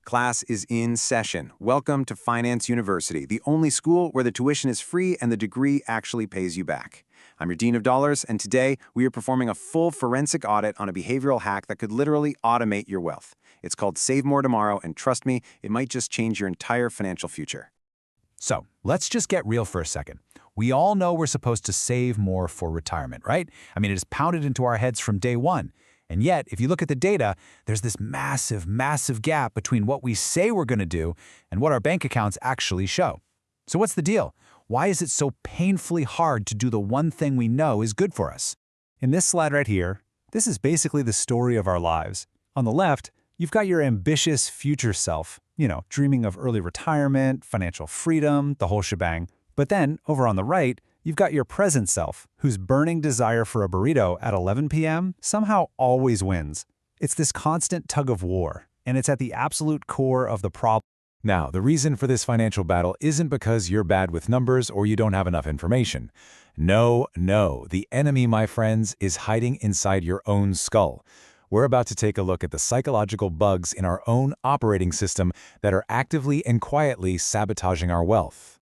Class is in session. Welcome to Finance University, the only school where the tuition is free and the degree actually pays you back. I'm your Dean of Dollars, and today we are performing a full forensic audit on a behavioral hack that could literally automate your wealth. It's called Save More Tomorrow, and trust me, it might just change your entire financial future. So, let's just get real for a second. We all know we're supposed to save more for retirement, right? I mean, it is pounded into our heads from day one. And yet, if you look at the data, there's this massive gap between what we say we're going to do and what our bank accounts actually show. So what's the deal? Why is it so painfully hard to do the one thing we know is good for us? In this slide right here, this is basically the story of our lives. On the left, you've got your ambitious future self, dreaming of early retirement, financial freedom, the whole shebang. But then, over on the right, you've got your present self, whose burning desire for a burrito at 11 p.m. somehow always wins. It's this constant tug of war, and it's at the absolute core of the problem. Now, the reason for this financial battle isn't because you're bad with numbers or you don't have enough information. No, the enemy, my friends, is hiding inside your own skull. We're about to take a look at the psychological bugs in our own operating system that are actively and quietly sabotaging our wealth.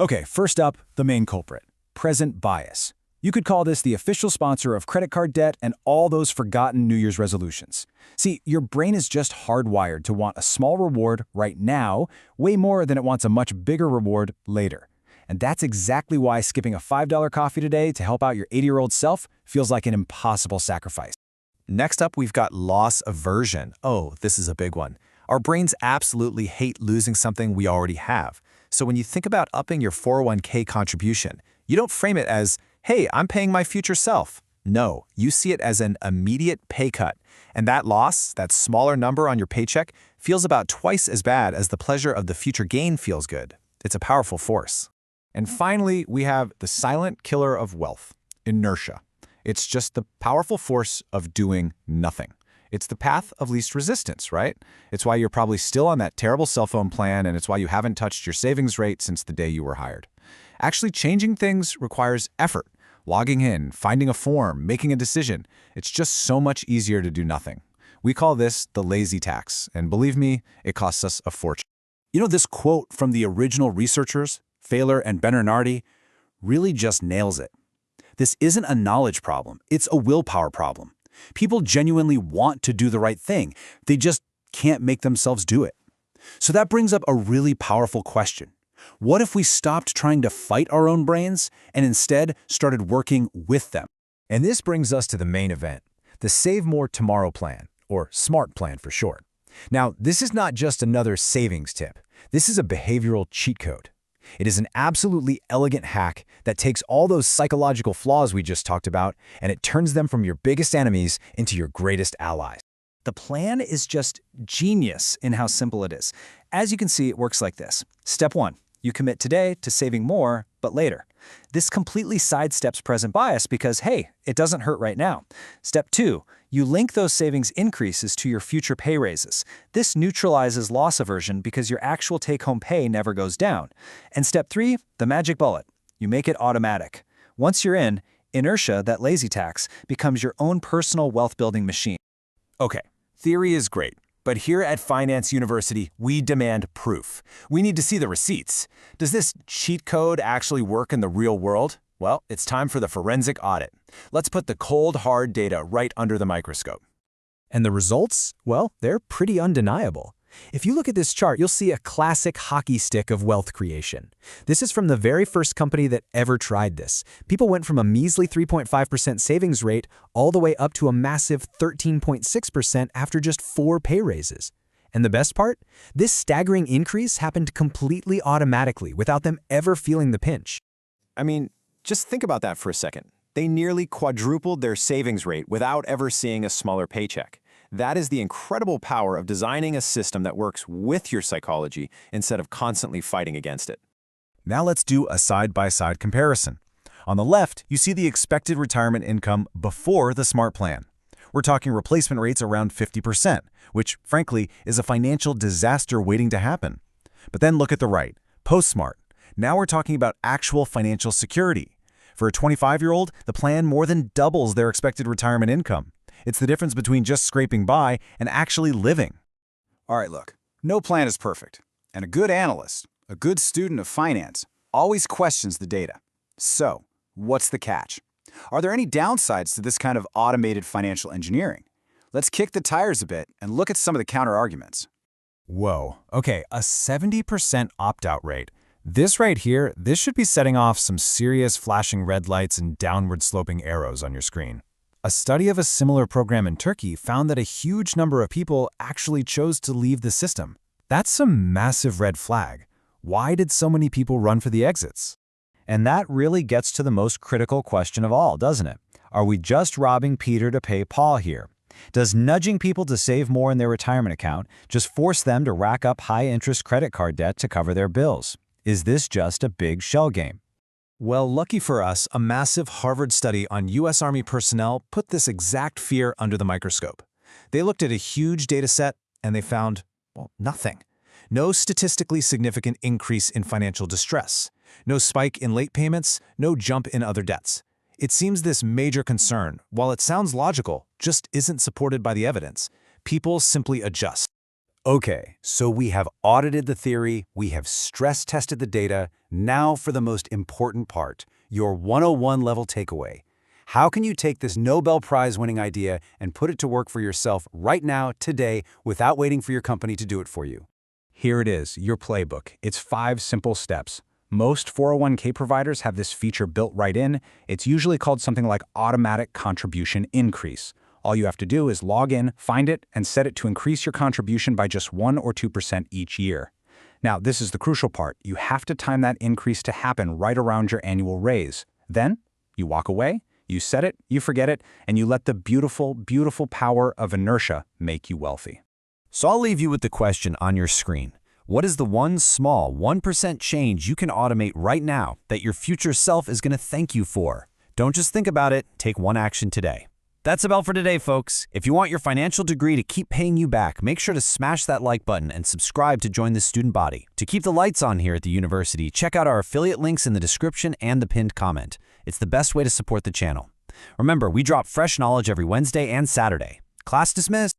Okay, first up, the main culprit, present bias. You could call this the official sponsor of credit card debt and all those forgotten New Year's resolutions. See, your brain is just hardwired to want a small reward right now, way more than it wants a much bigger reward later. And that's exactly why skipping a $5 coffee today to help out your 80-year-old self feels like an impossible sacrifice. Next up, we've got loss aversion. Oh, this is a big one. Our brains absolutely hate losing something we already have. So when you think about upping your 401k contribution, you don't frame it as, hey, I'm paying my future self. No, you see it as an immediate pay cut. And that loss, that smaller number on your paycheck, feels about twice as bad as the pleasure of the future gain feels good. It's a powerful force. And finally, we have the silent killer of wealth, inertia. It's just the powerful force of doing nothing. It's the path of least resistance, right? It's why you're probably still on that terrible cell phone plan, and it's why you haven't touched your savings rate since the day you were hired. Actually, changing things requires effort. Logging in, finding a form, making a decision. It's just so much easier to do nothing. We call this the lazy tax, and believe me, it costs us a fortune. This quote from the original researchers, Thaler and Bernardi, really just nails it. This isn't a knowledge problem, it's a willpower problem. People genuinely want to do the right thing. They just can't make themselves do it. So that brings up a really powerful question. What if we stopped trying to fight our own brains and instead started working with them? And this brings us to the main event, the Save More Tomorrow plan, or SMART plan for short. Now, this is not just another savings tip. This is a behavioral cheat code. It is an absolutely elegant hack that takes all those psychological flaws we just talked about and it turns them from your biggest enemies into your greatest allies. The plan is just genius in how simple it is. As you can see, it works like this. Step 1. You commit today to saving more, but later. This completely sidesteps present bias because, hey, it doesn't hurt right now. Step 2. You link those savings increases to your future pay raises. This neutralizes loss aversion because your actual take-home pay never goes down. And step 3, the magic bullet. You make it automatic. Once you're in, inertia, that lazy tax, becomes your own personal wealth-building machine. Okay, theory is great. But here at Finance University, we demand proof. We need to see the receipts. Does this cheat code actually work in the real world? Well, it's time for the forensic audit. Let's put the cold, hard data right under the microscope. And the results? Well, they're pretty undeniable. If you look at this chart, you'll see a classic hockey stick of wealth creation. This is from the very first company that ever tried this. People went from a measly 3.5% savings rate all the way up to a massive 13.6% after just 4 pay raises. And the best part? This staggering increase happened completely automatically without them ever feeling the pinch. I mean, just think about that for a second. They nearly quadrupled their savings rate without ever seeing a smaller paycheck. That is the incredible power of designing a system that works with your psychology instead of constantly fighting against it. Now let's do a side-by-side comparison. On the left, you see the expected retirement income before the SMART plan. We're talking replacement rates around 50%, which, frankly, is a financial disaster waiting to happen. But then look at the right, post-SMART. Now we're talking about actual financial security. For a 25-year-old, the plan more than doubles their expected retirement income. It's the difference between just scraping by and actually living. All right, look. No plan is perfect, and a good analyst, a good student of finance, always questions the data. So, what's the catch? Are there any downsides to this kind of automated financial engineering? Let's kick the tires a bit and look at some of the counter-arguments. Whoa, okay, a 70% opt-out rate. This right here, this should be setting off some serious flashing red lights and downward sloping arrows on your screen. A study of a similar program in Turkey found that a huge number of people actually chose to leave the system. That's some massive red flag. Why did so many people run for the exits? And that really gets to the most critical question of all, doesn't it? Are we just robbing Peter to pay Paul here? Does nudging people to save more in their retirement account just force them to rack up high-interest credit card debt to cover their bills? Is this just a big shell game? Well, lucky for us, a massive Harvard study on U.S. Army personnel put this exact fear under the microscope. They looked at a huge data set and they found, well, nothing. No statistically significant increase in financial distress. No spike in late payments, no jump in other debts. It seems this major concern, while it sounds logical, just isn't supported by the evidence. People simply adjust. Okay, so we have audited the theory, we have stress-tested the data. Now for the most important part, your 101 level takeaway. How can you take this Nobel Prize-winning idea and put it to work for yourself right now, today, without waiting for your company to do it for you? Here it is, your playbook. It's 5 simple steps. Most 401k providers have this feature built right in. It's usually called something like automatic contribution increase. All you have to do is log in, find it, and set it to increase your contribution by just 1 or 2% each year. Now, this is the crucial part. You have to time that increase to happen right around your annual raise. Then, you walk away, you set it, you forget it, and you let the beautiful, beautiful power of inertia make you wealthy. So I'll leave you with the question on your screen. What is the one small 1% change you can automate right now that your future self is going to thank you for? Don't just think about it, take one action today. That's about for today, folks. If you want your financial degree to keep paying you back, make sure to smash that like button and subscribe to join the student body. To keep the lights on here at the university, check out our affiliate links in the description and the pinned comment. It's the best way to support the channel. Remember, we drop fresh knowledge every Wednesday and Saturday. Class dismissed.